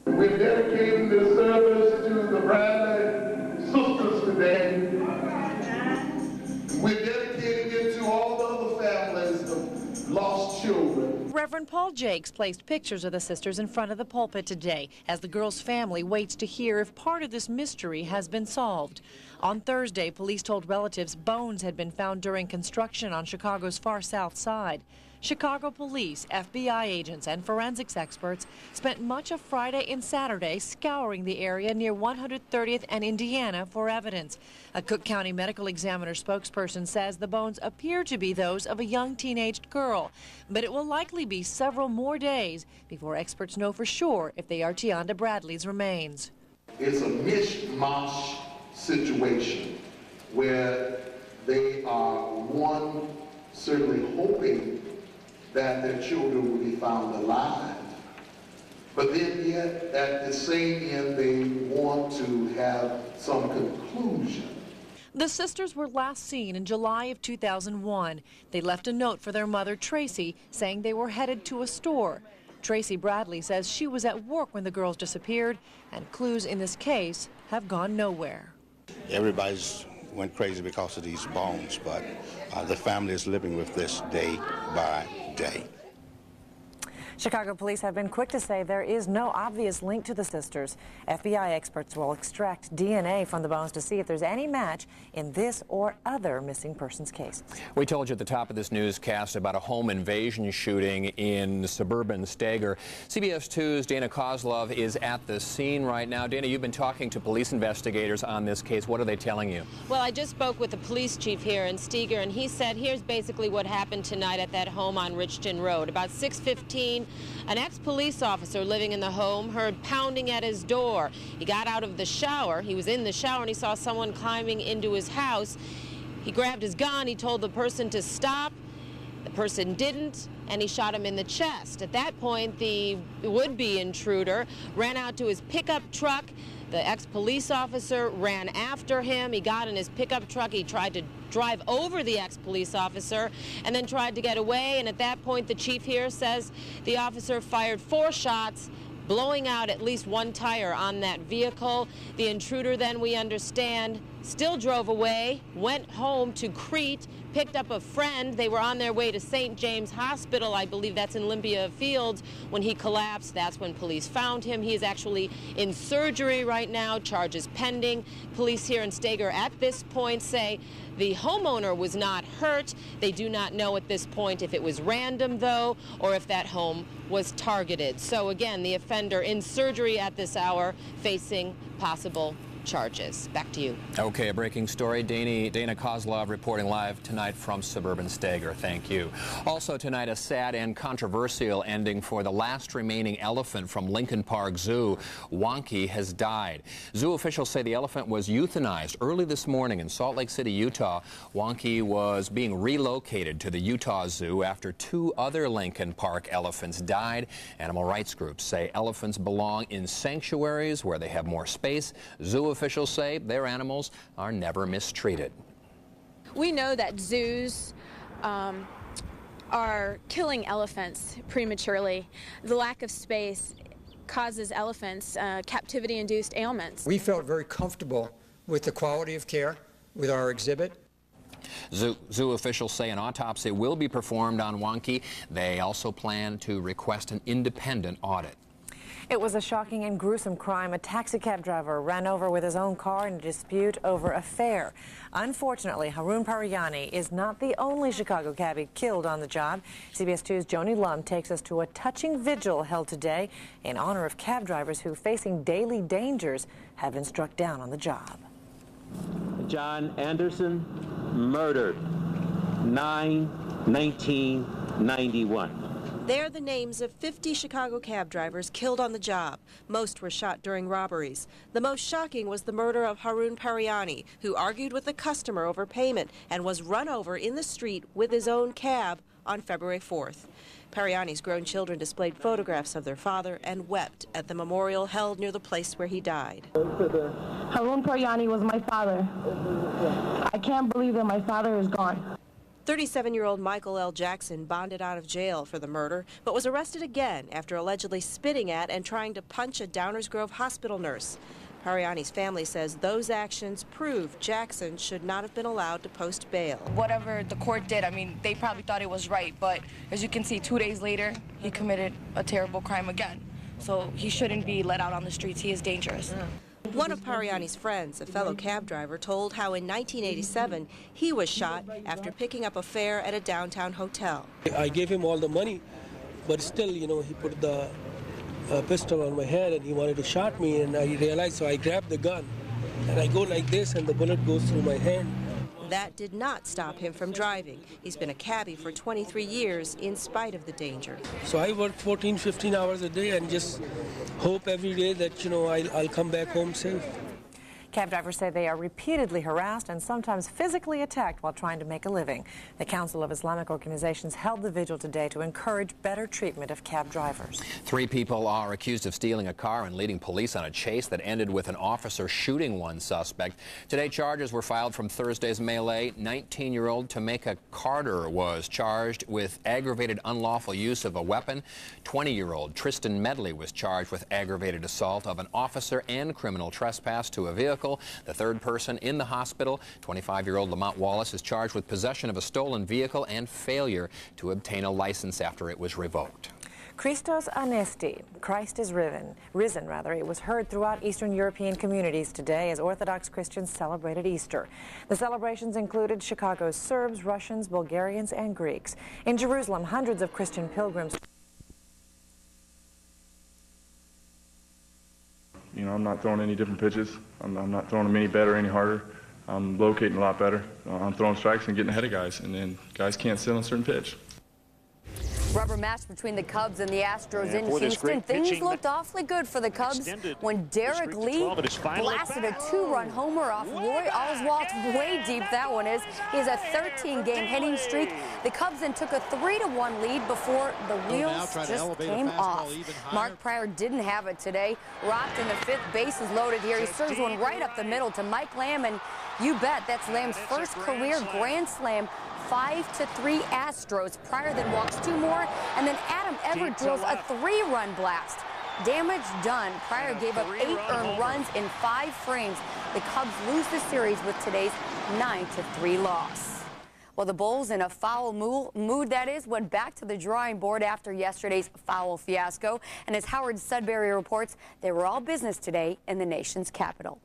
We're dedicating this service to the Bradley sisters today. We're dedicating it to all the other families of lost children. Reverend Paul Jakes placed pictures of the sisters in front of the pulpit today as the girl's family waits to hear if part of this mystery has been solved. On Thursday, police told relatives bones had been found during construction on Chicago's far south side. Chicago police, FBI agents, and forensics experts spent much of Friday and Saturday scouring the area near 130th and Indiana for evidence. A Cook County medical examiner spokesperson says the bones appear to be those of a young teenaged girl, but it will likely be several more days before experts know for sure if they are Tianda Bradley's remains. It's a mishmash situation where they are, certainly hoping that their children will be found alive, but then yet at the same end they want to have some conclusion. The sisters were last seen in July of 2001. They left a note for their mother, Tracy, saying they were headed to a store. Tracy Bradley says she was at work when the girls disappeared, and clues in this case have gone nowhere. Everybody's went crazy because of these bones, but the family is living with this day by day. Chicago police have been quick to say there is no obvious link to the sisters. FBI experts will extract DNA from the bones to see if there's any match in this or other missing persons case. We told you at the top of this newscast about a home invasion shooting in suburban Steger. CBS 2's Dana Kozlov is at the scene right now. Dana, you've been talking to police investigators on this case. What are they telling you? Well, I just spoke with the police chief here in Steger, and he said here's basically what happened tonight at that home on Richton Road. About 6:15, an ex-police officer living in the home heard pounding at his door. He got out of the shower. He was in the shower and he saw someone climbing into his house. He grabbed his gun. He told the person to stop. The person didn't, and he shot him in the chest. At that point, the would-be intruder ran out to his pickup truck. The ex-police officer ran after him. He got in his pickup truck. He tried to drive over the ex-police officer and then tried to get away. And at that point, the chief here says the officer fired 4 shots, blowing out at least 1 tire on that vehicle. The intruder then, we understand, still drove away, went home to Crete, picked up a friend. They were on their way to St. James Hospital, I believe that's in Olympia Fields. When he collapsed, that's when police found him. He is actually in surgery right now, charges pending. Police here in Steger at this point say the homeowner was not hurt. They do not know at this point if it was random, though, or if that home was targeted. So again, the offender in surgery at this hour, facing possible charges. Back to you. Okay, a breaking story. Dana Kozlov reporting live tonight from suburban Steger. Thank you. Also tonight, a sad and controversial ending for the last remaining elephant from Lincoln Park Zoo. Wonky has died. Zoo officials say the elephant was euthanized early this morning in Salt Lake City, Utah. Wonky was being relocated to the Utah Zoo after 2 other Lincoln Park elephants died. Animal rights groups say elephants belong in sanctuaries where they have more space. Zoo officials say their animals are never mistreated. We know that zoos are killing elephants prematurely. The lack of space causes elephants captivity-induced ailments. We felt very comfortable with the quality of care with our exhibit. Zoo officials say an autopsy will be performed on Wonky. They also plan to request an independent audit. It was a shocking and gruesome crime. A taxicab driver ran over with his own car in a dispute over a fare. Unfortunately, Harun Pariani is not the only Chicago cabbie killed on the job. CBS 2's Joni Lum takes us to a touching vigil held today in honor of cab drivers who, facing daily dangers, have been struck down on the job. John Anderson, murdered, 9/1991. They're the names of 50 Chicago cab drivers killed on the job. Most were shot during robberies. The most shocking was the murder of Harun Pariani, who argued with a customer over payment and was run over in the street with his own cab on February 4th. Pariani's grown children displayed photographs of their father and wept at the memorial held near the place where he died. Harun Pariani was my father. I can't believe that my father is gone. 37-year-old Michael L. Jackson bonded out of jail for the murder, but was arrested again after allegedly spitting at and trying to punch a Downers Grove hospital nurse. Pariani's family says those actions prove Jackson should not have been allowed to post bail. Whatever the court did, I mean, they probably thought it was right, but as you can see, 2 days later, he committed a terrible crime again. So he shouldn't be let out on the streets. He is dangerous. One of Pariani's friends, a fellow cab driver, told how in 1987 he was shot after picking up a fare at a downtown hotel. I gave him all the money, but still, you know, he put the pistol on my head and he wanted to shoot me, and I realized, so I grabbed the gun and I go like this and the bullet goes through my hand. That did not stop him from driving. He's been a cabbie for 23 years in spite of the danger. So I work 14, 15 hours a day and just hope every day that, you know, I'll come back home safe. Cab drivers say they are repeatedly harassed and sometimes physically attacked while trying to make a living. The Council of Islamic Organizations held the vigil today to encourage better treatment of cab drivers. 3 people are accused of stealing a car and leading police on a chase that ended with an officer shooting one suspect. Today, charges were filed from Thursday's melee. 19-year-old Tameka Carter was charged with aggravated unlawful use of a weapon. 20-year-old Tristan Medley was charged with aggravated assault of an officer and criminal trespass to a vehicle. The third person in the hospital, 25-year-old Lamont Wallace, is charged with possession of a stolen vehicle and failure to obtain a license after it was revoked. Christos Anesti, Christ is risen. It was heard throughout Eastern European communities today as Orthodox Christians celebrated Easter. The celebrations included Chicago's Serbs, Russians, Bulgarians, and Greeks. In Jerusalem, hundreds of Christian pilgrims. You know, I'm not throwing any different pitches. I'm not throwing them any better, any harder. I'm locating a lot better. I'm throwing strikes and getting ahead of guys, and then guys can't sit on a certain pitch. Rubber match between the Cubs and the Astros in Houston. Things looked awfully good for the Cubs when Derek Lee blasted a 2-run homer off Roy Oswalt. Way deep that one is. He has a 13-game hitting streak. The Cubs then took a 3-1 lead before the wheels just came off. Mark Pryor didn't have it today. Rocked in the 5th, bases loaded here. He serves one right up the middle to Mike Lamb, and you bet that's Lamb's first career grand slam. 5-3 Astros. Pryor then walks 2 more, and then Adam Everett drills a 3-run blast. Damage done. Pryor gave up 8 earned runs in 5 frames. The Cubs lose the series with today's 9-3 loss. Well, the Bulls, in a foul mood that is, went back to the drawing board after yesterday's foul fiasco. And as Howard Sudbury reports, they were all business today in the nation's capital.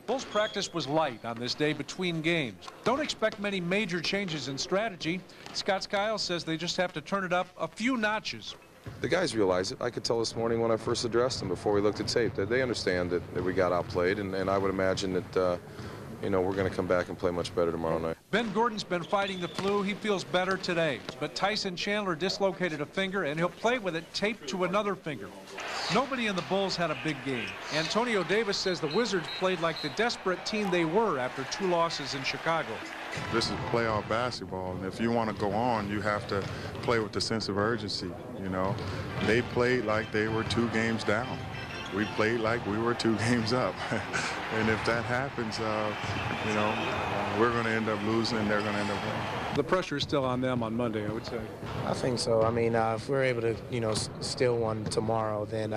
Bulls practice was light on this day between games. Don't expect many major changes in strategy. Scott Skiles says they just have to turn it up a few notches. The guys realize it. I could tell this morning when I first addressed them before we looked at tape that they understand that we got outplayed, and I would imagine that you know, we're going to come back and play much better tomorrow night. Ben Gordon's been fighting the flu. He feels better today. But Tyson Chandler dislocated a finger, and he'll play with it taped to another finger. Nobody in the Bulls had a big game. Antonio Davis says the Wizards played like the desperate team they were after 2 losses in Chicago. This is playoff basketball, and if you want to go on, you have to play with the sense of urgency, you know. They played like they were 2 games down. We played like we were 2 games up. And if that happens, you know, we're going to end up losing and they're going to end up winning. The pressure is still on them on Monday, I would say. I think so. I mean, if we're able to, you know, steal one tomorrow, then,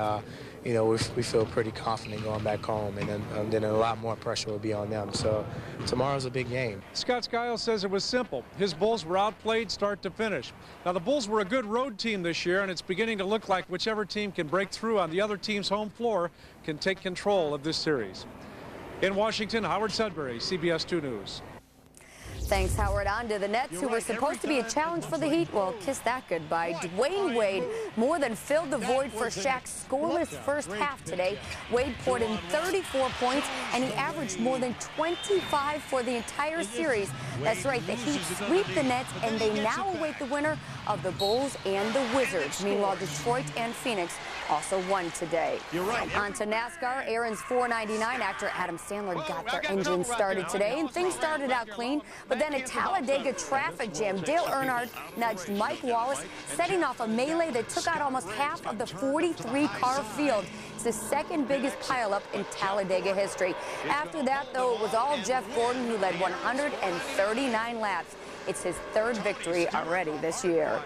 you know, we feel pretty confident going back home, and then a lot more pressure will be on them. So tomorrow's a big game. Scott Skiles says it was simple. His Bulls were outplayed start to finish. Now, the Bulls were a good road team this year, and it's beginning to look like whichever team can break through on the other team's home floor can take control of this series. In Washington, Howard Sudbury, CBS 2 News. Thanks, Howard. On to the Nets, who were supposed to be a challenge for the Heat. Well, kiss that goodbye. Dwayne Wade more than filled the void for Shaq's scoreless first half today. Wade poured in 34 points, and he averaged more than 25 for the entire series. That's right, the Heat sweep the Nets, and they now await the winner of the Bulls and the Wizards. Meanwhile, Detroit and Phoenix also won today. On to NASCAR. Aaron's 499 actor Adam Sandler got their engine started today, and things started out clean. But then a Talladega traffic jam. Dale Earnhardt nudged Mike Wallace, setting off a melee that took out almost half of the 43-car field. It's the second biggest pileup in Talladega history. After that, though, it was all Jeff Gordon, who led 139 laps. It's his third victory already this year.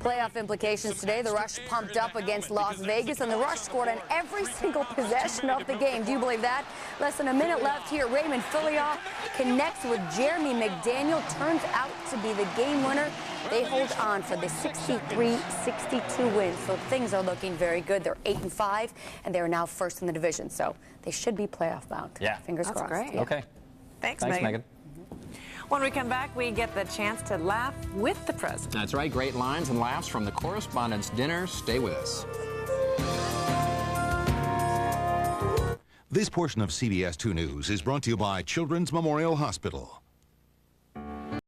Playoff implications today. The Rush pumped up against Las Vegas, and the Rush scored on every single possession of the game. Do you believe that? Less than a minute left here. Raymond Fillion connects with Jeremy McDaniel. Turns out to be the game winner. They hold on for the 63-62 win. So things are looking very good. They're 8-5, and they're now first in the division. So they should be playoff bound. Yeah. Fingers crossed. That's great. Yeah. Okay. Thanks, Megan. Megan. When we come back, we get the chance to laugh with the president. That's right. Great lines and laughs from the Correspondents' Dinner. Stay with us. This portion of CBS 2 News is brought to you by Children's Memorial Hospital.